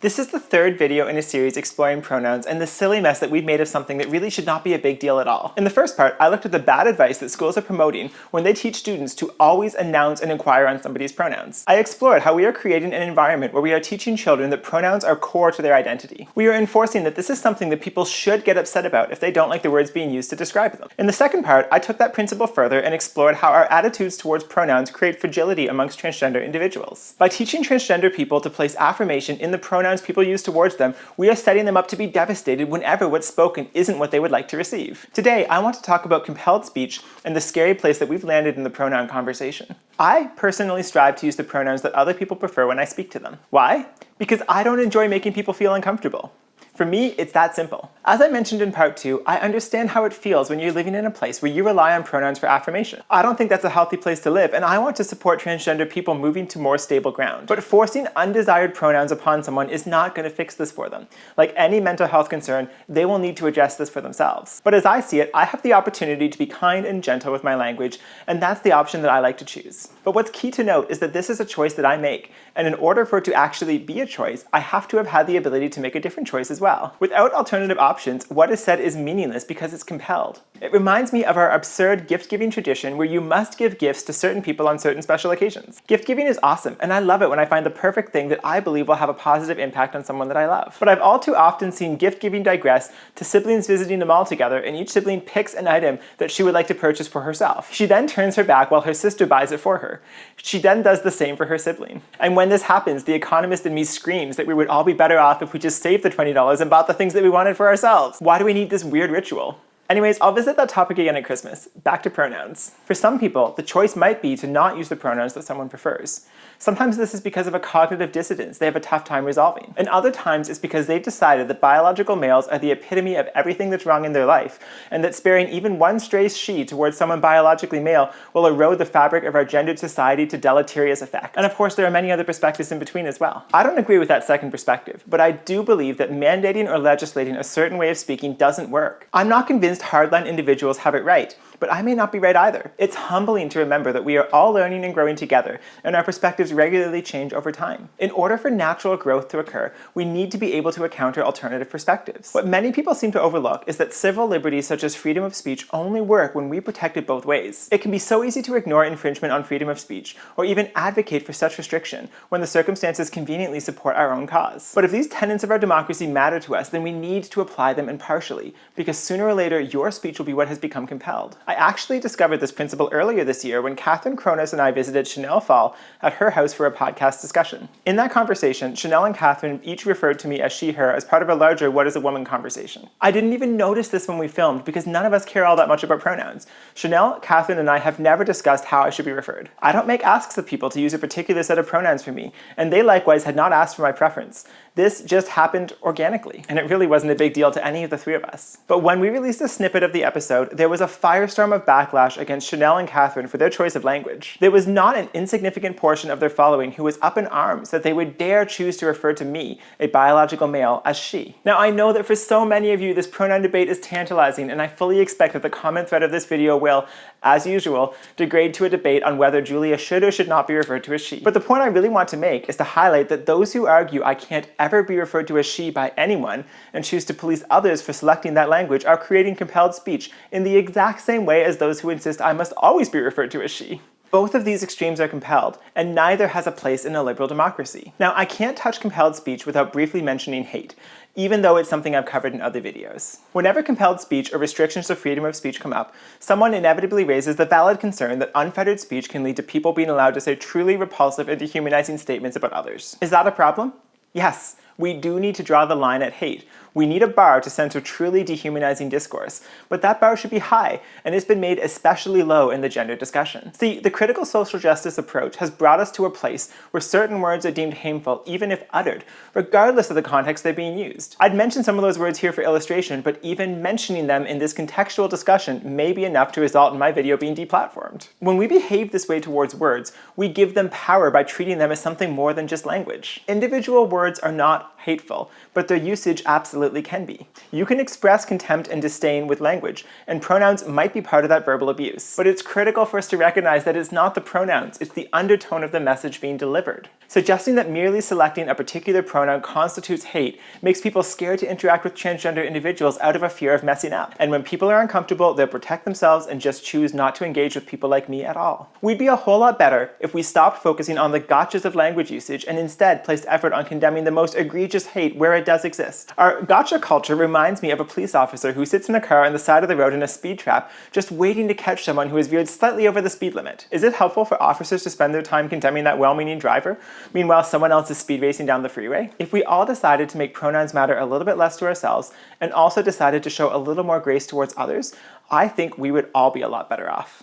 This is the third video in a series exploring pronouns and the silly mess that we've made of something that really should not be a big deal at all. In the first part, I looked at the bad advice that schools are promoting when they teach students to always announce and inquire on somebody's pronouns. I explored how we are creating an environment where we are teaching children that pronouns are core to their identity. We are enforcing that this is something that people should get upset about if they don't like the words being used to describe them. In the second part, I took that principle further and explored how our attitudes towards pronouns create fragility amongst transgender individuals. By teaching transgender people to place affirmation in the pronouns people use towards them, we are setting them up to be devastated whenever what's spoken isn't what they would like to receive. Today, I want to talk about compelled speech and the scary place that we've landed in the pronoun conversation. I personally strive to use the pronouns that other people prefer when I speak to them. Why? Because I don't enjoy making people feel uncomfortable. For me, it's that simple. As I mentioned in part 2, I understand how it feels when you're living in a place where you rely on pronouns for affirmation. I don't think that's a healthy place to live, and I want to support transgender people moving to more stable ground. But forcing undesired pronouns upon someone is not going to fix this for them. Like any mental health concern, they will need to address this for themselves. But as I see it, I have the opportunity to be kind and gentle with my language, and that's the option that I like to choose. But what's key to note is that this is a choice that I make, and in order for it to actually be a choice, I have to have had the ability to make a different choice as well. Without alternative options, what is said is meaningless because it's compelled. It reminds me of our absurd gift-giving tradition where you must give gifts to certain people on certain special occasions. Gift-giving is awesome, and I love it when I find the perfect thing that I believe will have a positive impact on someone that I love. But I've all too often seen gift-giving digress to siblings visiting the mall together, and each sibling picks an item that she would like to purchase for herself. She then turns her back while her sister buys it for her. She then does the same for her sibling. And when this happens, the economist in me screams that we would all be better off if we just saved the $20 and bought the things that we wanted for ourselves. Why do we need this weird ritual? Anyways, I'll visit that topic again at Christmas. Back to pronouns. For some people, the choice might be to not use the pronouns that someone prefers. Sometimes this is because of a cognitive dissonance they have a tough time resolving. And other times it's because they've decided that biological males are the epitome of everything that's wrong in their life, and that sparing even one stray she towards someone biologically male will erode the fabric of our gendered society to deleterious effect. And of course, there are many other perspectives in between as well. I don't agree with that second perspective, but I do believe that mandating or legislating a certain way of speaking doesn't work. I'm not convinced hardline individuals have it right, but I may not be right either. It's humbling to remember that we are all learning and growing together, and our perspectives regularly change over time. In order for natural growth to occur, we need to be able to encounter alternative perspectives. What many people seem to overlook is that civil liberties such as freedom of speech only work when we protect it both ways. It can be so easy to ignore infringement on freedom of speech, or even advocate for such restriction when the circumstances conveniently support our own cause. But if these tenets of our democracy matter to us, then we need to apply them impartially, because sooner or later your speech will be what has become compelled. I actually discovered this principle earlier this year when Catherine Cronus and I visited Chanel Fall at her house for a podcast discussion. In that conversation, Chanel and Catherine each referred to me as she, her as part of a larger what is a woman conversation. I didn't even notice this when we filmed because none of us care all that much about pronouns. Chanel, Catherine, and I have never discussed how I should be referred. I don't make asks of people to use a particular set of pronouns for me, and they likewise had not asked for my preference. This just happened organically, and it really wasn't a big deal to any of the three of us. But when we released a snippet of the episode, there was a firestorm of backlash against Chanel and Catherine for their choice of language. There was not an insignificant portion of their following who was up in arms that they would dare choose to refer to me, a biological male, as she. Now, I know that for so many of you, this pronoun debate is tantalizing, and I fully expect that the comment thread of this video will, as usual, degrade to a debate on whether Julia should or should not be referred to as she. But the point I really want to make is to highlight that those who argue I can't ever be referred to as she by anyone and choose to police others for selecting that language are creating compelled speech in the exact same way as those who insist I must always be referred to as she. Both of these extremes are compelled, and neither has a place in a liberal democracy. Now, I can't touch compelled speech without briefly mentioning hate, even though it's something I've covered in other videos. Whenever compelled speech or restrictions of freedom of speech come up, someone inevitably raises the valid concern that unfettered speech can lead to people being allowed to say truly repulsive and dehumanizing statements about others. Is that a problem? Yes. We do need to draw the line at hate. We need a bar to censor truly dehumanizing discourse, but that bar should be high, and it's been made especially low in the gender discussion. See, the critical social justice approach has brought us to a place where certain words are deemed hameful even if uttered, regardless of the context they're being used. I'd mention some of those words here for illustration, but even mentioning them in this contextual discussion may be enough to result in my video being deplatformed. When we behave this way towards words, we give them power by treating them as something more than just language. Individual words are not hateful, but their usage absolutely can be. You can express contempt and disdain with language, and pronouns might be part of that verbal abuse. But it's critical for us to recognize that it's not the pronouns, it's the undertone of the message being delivered. Suggesting that merely selecting a particular pronoun constitutes hate makes people scared to interact with transgender individuals out of a fear of messing up. And when people are uncomfortable, they'll protect themselves and just choose not to engage with people like me at all. We'd be a whole lot better if we stopped focusing on the gotchas of language usage and instead placed effort on condemning the most egregious hate where it does exist. Our gotcha culture reminds me of a police officer who sits in a car on the side of the road in a speed trap, just waiting to catch someone who has veered slightly over the speed limit. Is it helpful for officers to spend their time condemning that well-meaning driver? Meanwhile, someone else is speed racing down the freeway? If we all decided to make pronouns matter a little bit less to ourselves, and also decided to show a little more grace towards others, I think we would all be a lot better off.